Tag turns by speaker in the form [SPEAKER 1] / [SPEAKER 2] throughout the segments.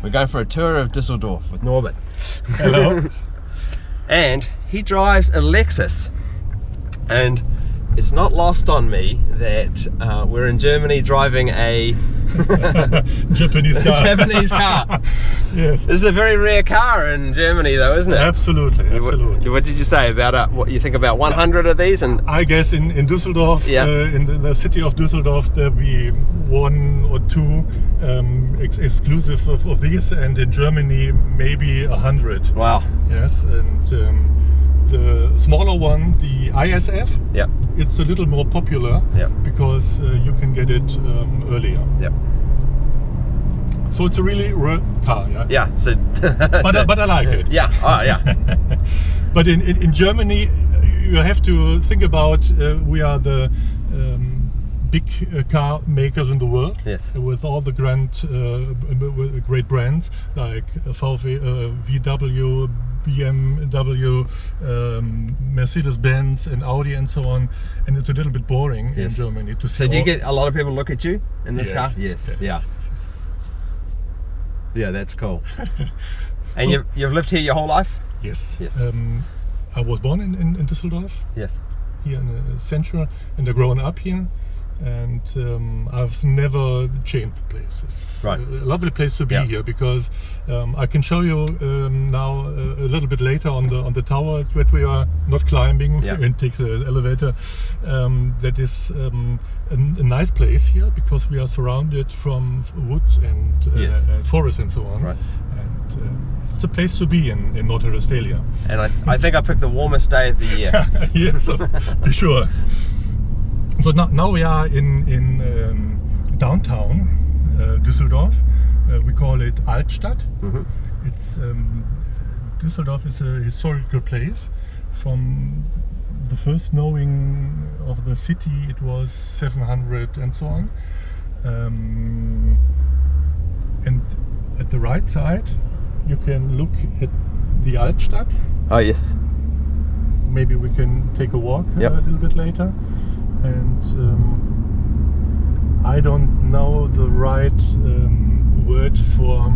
[SPEAKER 1] We're going for a tour of Düsseldorf with Norbert.
[SPEAKER 2] Hello.
[SPEAKER 1] And he drives a Lexus. And it's not lost on me that we're in Germany driving a
[SPEAKER 2] Japanese car.
[SPEAKER 1] Japanese car.
[SPEAKER 2] Yes.
[SPEAKER 1] This is a very rare car in Germany though, isn't it?
[SPEAKER 2] Absolutely, absolutely.
[SPEAKER 1] What did you say about what you think about 100 of these? And
[SPEAKER 2] I guess in Düsseldorf,
[SPEAKER 1] Yeah.
[SPEAKER 2] In the city of Düsseldorf, there'll be one or two exclusive of these, and in Germany maybe 100.
[SPEAKER 1] wow.
[SPEAKER 2] Yes, and the smaller one, the ISF,
[SPEAKER 1] Yep.
[SPEAKER 2] it's a little more popular
[SPEAKER 1] Yep.
[SPEAKER 2] because you can get it earlier.
[SPEAKER 1] Yep.
[SPEAKER 2] So it's a really rare car, yeah.
[SPEAKER 1] Yeah. So.
[SPEAKER 2] But I like it.
[SPEAKER 1] Yeah. Oh yeah.
[SPEAKER 2] But in Germany, you have to think about we are the big car makers in the world.
[SPEAKER 1] Yes.
[SPEAKER 2] With all the great brands like VW, BMW, Mercedes-Benz and Audi and so on. And it's a little bit boring in
[SPEAKER 1] Yes.
[SPEAKER 2] Germany to see.
[SPEAKER 1] So do you get a lot of people look at you in this
[SPEAKER 2] Yes.
[SPEAKER 1] car? Yes.
[SPEAKER 2] Yes.
[SPEAKER 1] Yeah. Yeah, that's cool. And
[SPEAKER 2] So-
[SPEAKER 1] you've lived here your whole life?
[SPEAKER 2] Yes.
[SPEAKER 1] Yes.
[SPEAKER 2] I was born in Düsseldorf,
[SPEAKER 1] Yes.
[SPEAKER 2] here in the center, and I've grown up here. And I've never changed places.
[SPEAKER 1] Right.
[SPEAKER 2] A lovely place to be
[SPEAKER 1] Yeah.
[SPEAKER 2] here because I can show you now a little bit later on the tower that we are not climbing
[SPEAKER 1] Yeah.
[SPEAKER 2] and take the elevator. That is a nice place here because we are surrounded from wood and
[SPEAKER 1] Yes.
[SPEAKER 2] forest and so on.
[SPEAKER 1] Right.
[SPEAKER 2] And it's a place to be in North Rhine-Westphalia.
[SPEAKER 1] And I think I picked the warmest day of the year.
[SPEAKER 2] Yes, be sure. So now we are in downtown Düsseldorf. We call it Altstadt.
[SPEAKER 1] Mhm.
[SPEAKER 2] It's Düsseldorf is a historical place. From the first knowing of the city, it was 700 and so on. And at the right side, you can look at the Altstadt.
[SPEAKER 1] Oh yes.
[SPEAKER 2] Maybe we can take a walk
[SPEAKER 1] Yep.
[SPEAKER 2] a little bit later. And I don't know the right word for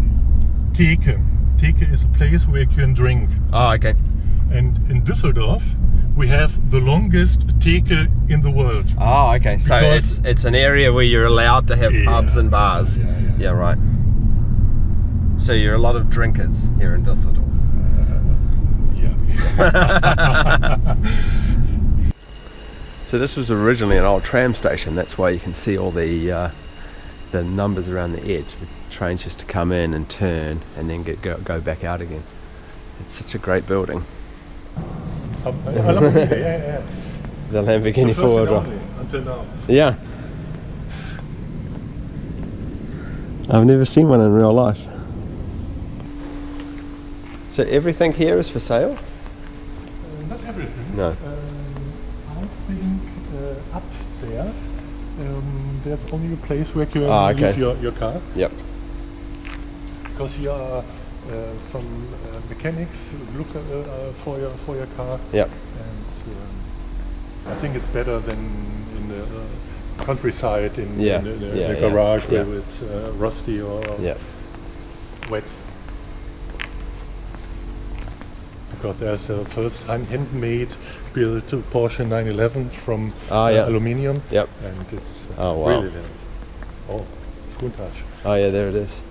[SPEAKER 2] Theke. Theke is a place where you can drink.
[SPEAKER 1] Oh okay.
[SPEAKER 2] And in Düsseldorf, we have the longest Theke in the world.
[SPEAKER 1] Oh okay. So
[SPEAKER 2] Because-
[SPEAKER 1] it's an area where you're allowed to have
[SPEAKER 2] Yeah.
[SPEAKER 1] pubs and bars.
[SPEAKER 2] Yeah.
[SPEAKER 1] Yeah, right. So you're a lot of drinkers here in Düsseldorf.
[SPEAKER 2] Yeah.
[SPEAKER 1] So this was originally an old tram station. That's why you can see all the numbers around the edge. The trains used to come in and turn and then go back out again. It's such a great building.
[SPEAKER 2] Yeah.
[SPEAKER 1] The Lamborghini
[SPEAKER 2] The first
[SPEAKER 1] four-wheel
[SPEAKER 2] and
[SPEAKER 1] drive.
[SPEAKER 2] only until now.
[SPEAKER 1] Yeah. I've never seen one in real life. So everything here is for sale?
[SPEAKER 2] Not everything.
[SPEAKER 1] No.
[SPEAKER 2] I think upstairs there's only a place where you
[SPEAKER 1] Ah,
[SPEAKER 2] can
[SPEAKER 1] okay.
[SPEAKER 2] leave your car.
[SPEAKER 1] Yep.
[SPEAKER 2] Because here are some mechanics look for your car.
[SPEAKER 1] Yep.
[SPEAKER 2] And I think it's better than in the countryside in
[SPEAKER 1] Yeah.
[SPEAKER 2] the garage
[SPEAKER 1] Yeah.
[SPEAKER 2] where it's rusty or
[SPEAKER 1] Yep.
[SPEAKER 2] wet. Because there's a first handmade built Porsche 911 from aluminium.
[SPEAKER 1] Yep.
[SPEAKER 2] And it's
[SPEAKER 1] Oh, wow.
[SPEAKER 2] really nice. Oh, Countach.
[SPEAKER 1] Oh yeah, there it is.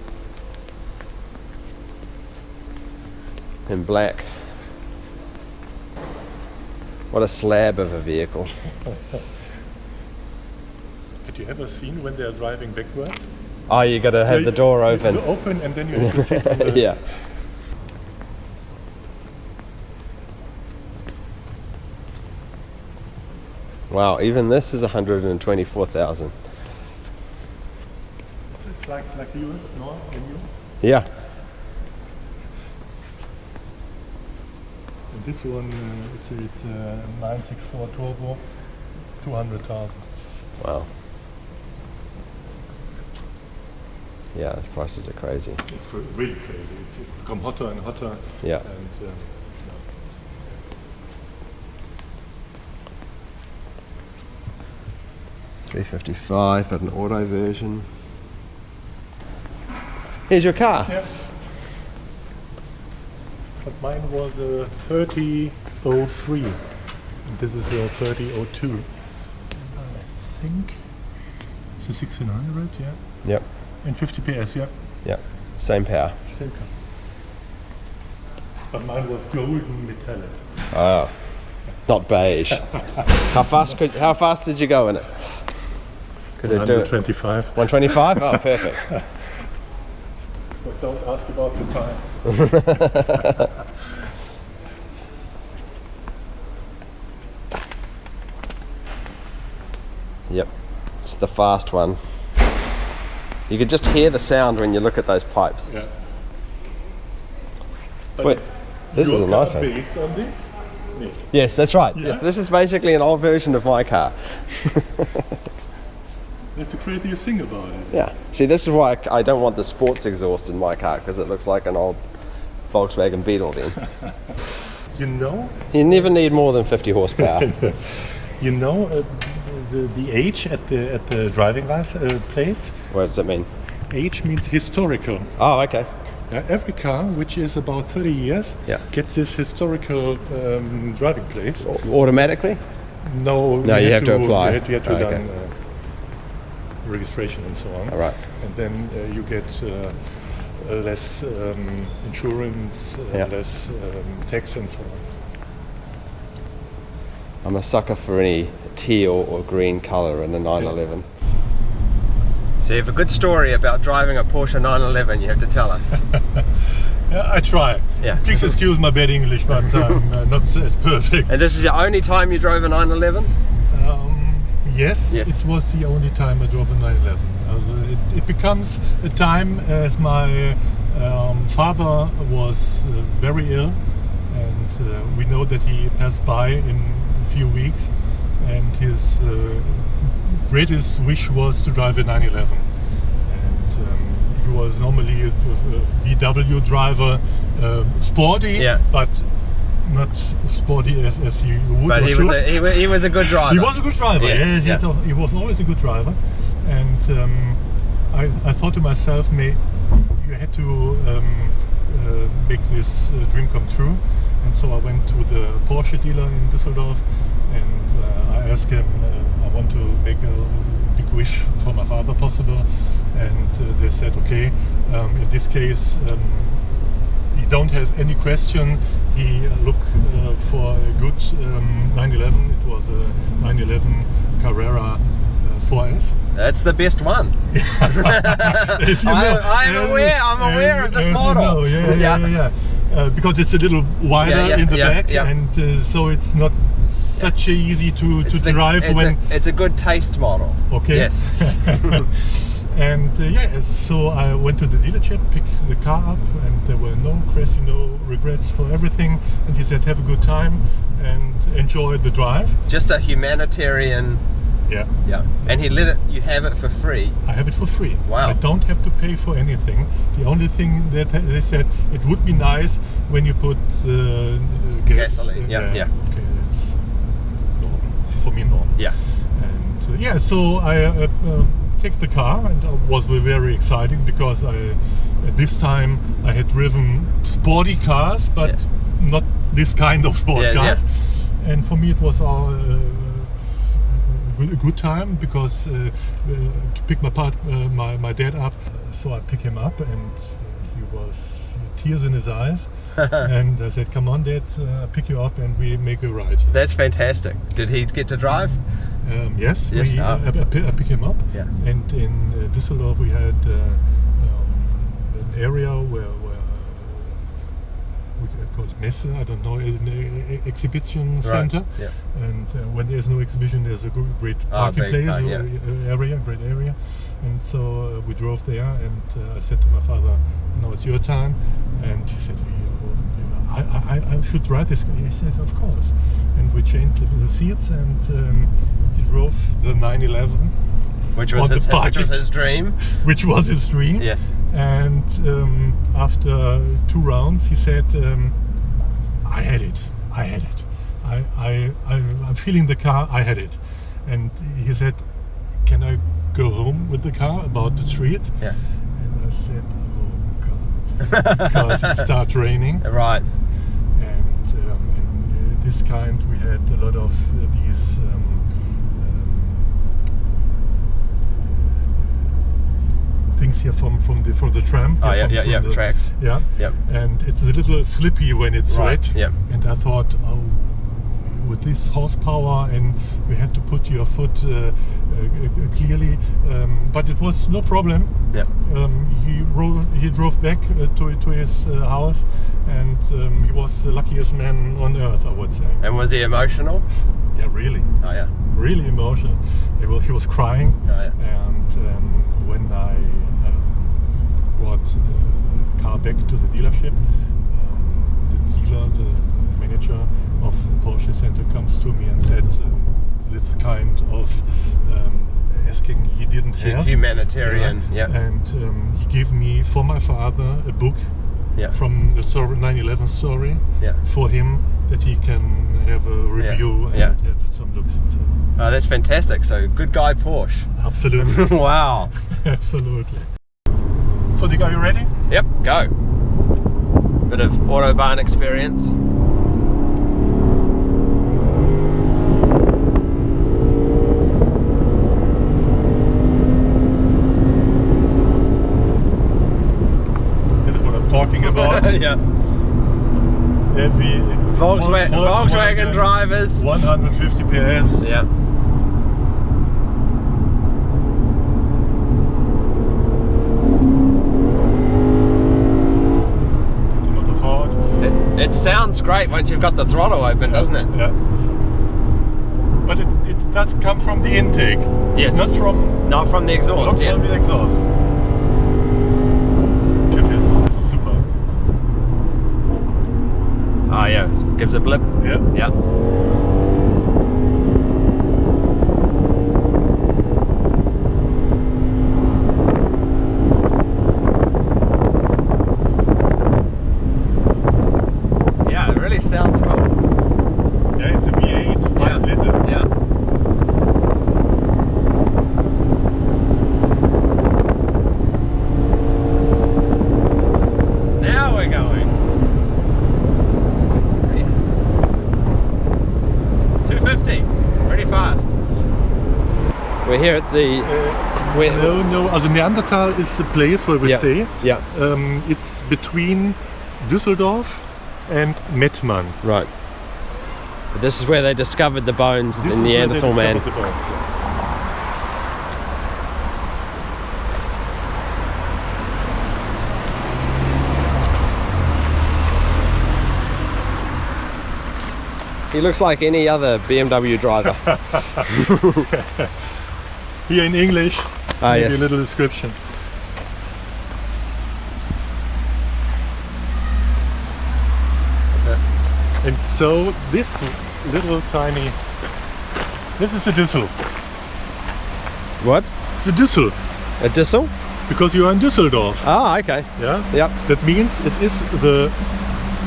[SPEAKER 1] In black. What a slab of a vehicle.
[SPEAKER 2] Had you ever seen when they're driving backwards?
[SPEAKER 1] Oh, you got to have the door open.
[SPEAKER 2] You open and then you have to sit on the...
[SPEAKER 1] Yeah. Wow, even this is 124,000.
[SPEAKER 2] It's like yours, no? And you?
[SPEAKER 1] Yeah.
[SPEAKER 2] And this one, it's a 964 turbo, 200,000.
[SPEAKER 1] Wow. Yeah, the prices are crazy.
[SPEAKER 2] It's really crazy. It's become hotter and hotter.
[SPEAKER 1] Yeah.
[SPEAKER 2] And,
[SPEAKER 1] 355, but an auto version. Here's your car.
[SPEAKER 2] yeah. But mine was a 3003. And this is a 3002. I think it's a 1600, yeah.
[SPEAKER 1] Yep.
[SPEAKER 2] And 50 PS, yeah.
[SPEAKER 1] Yep. Same power.
[SPEAKER 2] Same car. But mine was golden metallic.
[SPEAKER 1] Oh, not beige. How fast did you go in it? Could it do it?
[SPEAKER 2] 125.
[SPEAKER 1] 125? Oh, perfect.
[SPEAKER 2] But don't ask about the time.
[SPEAKER 1] Yep, it's the fast one. You could just hear the sound when you look at those pipes.
[SPEAKER 2] Yeah.
[SPEAKER 1] Wait, this is a nice one.
[SPEAKER 2] Based on this? Yeah.
[SPEAKER 1] Yes, that's right.
[SPEAKER 2] Yeah?
[SPEAKER 1] Yes, this is basically an old version of my car.
[SPEAKER 2] That's the craziest thing about it.
[SPEAKER 1] Yeah. See, this is why I don't want the sports exhaust in my car, because it looks like an old Volkswagen Beetle then.
[SPEAKER 2] You know?
[SPEAKER 1] You never need more than 50 horsepower.
[SPEAKER 2] You know the age at the driving license plates?
[SPEAKER 1] What does it mean?
[SPEAKER 2] Age means historical.
[SPEAKER 1] Oh, okay.
[SPEAKER 2] Every car which is about 30 years gets this historical driving plate.
[SPEAKER 1] Automatically?
[SPEAKER 2] No,
[SPEAKER 1] you have to apply.
[SPEAKER 2] You have to done registration and so on.
[SPEAKER 1] All right.
[SPEAKER 2] And then you get less insurance, less tax and so on.
[SPEAKER 1] I'm a sucker for any teal or green colour in a 911. So you have a good story about driving a Porsche 911 you have to tell us.
[SPEAKER 2] I try.
[SPEAKER 1] Yeah.
[SPEAKER 2] Please excuse my bad English, but I'm not as perfect.
[SPEAKER 1] And this is the only time you drove a 911?
[SPEAKER 2] Yes, it was the only time I drove a 911. It becomes a time as my father was very ill, and we know that he passed by in a few weeks, and his greatest wish was to drive a 911. And he was normally a VW driver, sporty, but not sporty as you would.
[SPEAKER 1] But he was a good driver.
[SPEAKER 2] He was a good driver.
[SPEAKER 1] Yes,
[SPEAKER 2] yes. He was always a good driver, and I thought to myself, you had to make this dream come true. And so I went to the Porsche dealer in Düsseldorf, and I asked him, I want to make a big wish for my father possible, and they said, okay, in this case you don't have any question. He looked for a good 911. It was a 911 Carrera 4S.
[SPEAKER 1] That's the best one. I'm aware of this model.
[SPEAKER 2] Because it's a little wider in the back, and so it's not such easy to drive
[SPEAKER 1] it's a good taste model.
[SPEAKER 2] Okay.
[SPEAKER 1] Yes.
[SPEAKER 2] And so I went to the dealership, picked the car up, and there were no questions, no regrets for everything. And he said, have a good time and enjoy the drive.
[SPEAKER 1] Just a humanitarian. Yeah. And he let you have it for free.
[SPEAKER 2] I have it for free.
[SPEAKER 1] Wow.
[SPEAKER 2] I don't have to pay for anything. The only thing that they said, it would be nice when you put
[SPEAKER 1] gasoline. Yeah.
[SPEAKER 2] Okay, that's normal. For me, normal.
[SPEAKER 1] Yeah.
[SPEAKER 2] And so I take the car, and it was very exciting because at this time I had driven sporty cars, but not this kind of sport cars. And for me it was all a good time because to pick my dad up. So I pick him up, and he was tears in his eyes. And I said, come on Dad, I'll pick you up and we make a ride.
[SPEAKER 1] That's fantastic. Did he get to drive?
[SPEAKER 2] Yes. I pick him up.
[SPEAKER 1] Yeah.
[SPEAKER 2] And in Düsseldorf we had an area where we call it Messe, I don't know, an exhibition center.
[SPEAKER 1] Yeah.
[SPEAKER 2] And when there's no exhibition, there's a great parking great area. And so we drove there, and I said to my father, now it's your time. And he said, I should drive this. He says, of course. And we changed the seats, and he drove the 911.
[SPEAKER 1] Which was his dream.
[SPEAKER 2] Which was his dream.
[SPEAKER 1] Yes.
[SPEAKER 2] And after 2 rounds, he said, I had it. I'm feeling the car, I had it. And he said, can I go home with the car about the streets?
[SPEAKER 1] Yeah.
[SPEAKER 2] And I said, oh God, because it started raining.
[SPEAKER 1] Right.
[SPEAKER 2] this kind. We had a lot of these things here from the tram.
[SPEAKER 1] Oh,
[SPEAKER 2] here
[SPEAKER 1] yeah,
[SPEAKER 2] from the
[SPEAKER 1] tracks.
[SPEAKER 2] Yeah.
[SPEAKER 1] Yep.
[SPEAKER 2] And it's a little slippy when it's
[SPEAKER 1] Right,
[SPEAKER 2] wet.
[SPEAKER 1] yep.
[SPEAKER 2] And I thought, oh, with this horsepower, and you have to put your foot clearly, but it was no problem.
[SPEAKER 1] Yep.
[SPEAKER 2] He drove back to his house, and he was the luckiest man on earth, I would say.
[SPEAKER 1] And was he emotional?
[SPEAKER 2] Yeah, really.
[SPEAKER 1] Oh yeah.
[SPEAKER 2] Really emotional. He was crying,
[SPEAKER 1] Oh, yeah.
[SPEAKER 2] and when I brought the car back to the dealership, the dealer, the manager of the Porsche Center, comes to me and said this kind of asking he didn't have.
[SPEAKER 1] Humanitarian. Yeah.
[SPEAKER 2] And he gave me, for my father, a book
[SPEAKER 1] Yeah.
[SPEAKER 2] from the 9/11 story
[SPEAKER 1] Yeah.
[SPEAKER 2] for him, that he can have a review and
[SPEAKER 1] Yeah.
[SPEAKER 2] have some looks and so.
[SPEAKER 1] Oh, that's fantastic. So good guy Porsche.
[SPEAKER 2] Absolutely.
[SPEAKER 1] Wow.
[SPEAKER 2] Absolutely. So Dick, are you ready?
[SPEAKER 1] Yep, go. Bit of Autobahn experience.
[SPEAKER 2] That is what I'm talking about.
[SPEAKER 1] Yeah.
[SPEAKER 2] Heavy
[SPEAKER 1] Volkswagen drivers.
[SPEAKER 2] 150 PS.
[SPEAKER 1] Yeah. It sounds great once you've got the throttle open, doesn't it?
[SPEAKER 2] Yeah. But it does come from the intake.
[SPEAKER 1] Yes.
[SPEAKER 2] Not from
[SPEAKER 1] the exhaust.
[SPEAKER 2] not
[SPEAKER 1] Yeah.
[SPEAKER 2] from the exhaust. It is super.
[SPEAKER 1] Oh yeah. Gives a blip.
[SPEAKER 2] Yeah.
[SPEAKER 1] Yeah. Yeah, it really sounds cool.
[SPEAKER 2] Yeah, it's a V8, 5 liter.
[SPEAKER 1] Yeah. Now we're going. 250. Pretty fast. We're here at the.
[SPEAKER 2] No. Also Neanderthal is the place where we stay.
[SPEAKER 1] Yeah.
[SPEAKER 2] It's between Düsseldorf and Mettmann.
[SPEAKER 1] Right. But this is where they discovered the bones of the Neanderthal man. He looks like any other BMW driver.
[SPEAKER 2] Here in English, maybe
[SPEAKER 1] yes.
[SPEAKER 2] a little description. And so this little tiny, this is a Düssel.
[SPEAKER 1] What?
[SPEAKER 2] The Düssel,
[SPEAKER 1] A Düssel?
[SPEAKER 2] because you are in Düsseldorf.
[SPEAKER 1] Ah, okay.
[SPEAKER 2] Yeah.
[SPEAKER 1] Yep.
[SPEAKER 2] That means it is the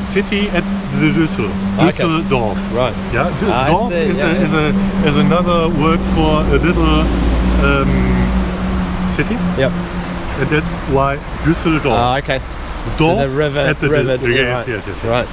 [SPEAKER 2] city at the Düssel.
[SPEAKER 1] Okay.
[SPEAKER 2] Düsseldorf.
[SPEAKER 1] Right.
[SPEAKER 2] Yeah.
[SPEAKER 1] I
[SPEAKER 2] Dorf
[SPEAKER 1] see,
[SPEAKER 2] is another word for a little city,
[SPEAKER 1] Yep.
[SPEAKER 2] and that's why Düsseldorf.
[SPEAKER 1] Ah, okay.
[SPEAKER 2] Dorf
[SPEAKER 1] So the river.
[SPEAKER 2] at the
[SPEAKER 1] river.
[SPEAKER 2] yes,
[SPEAKER 1] right.
[SPEAKER 2] yes.
[SPEAKER 1] Right.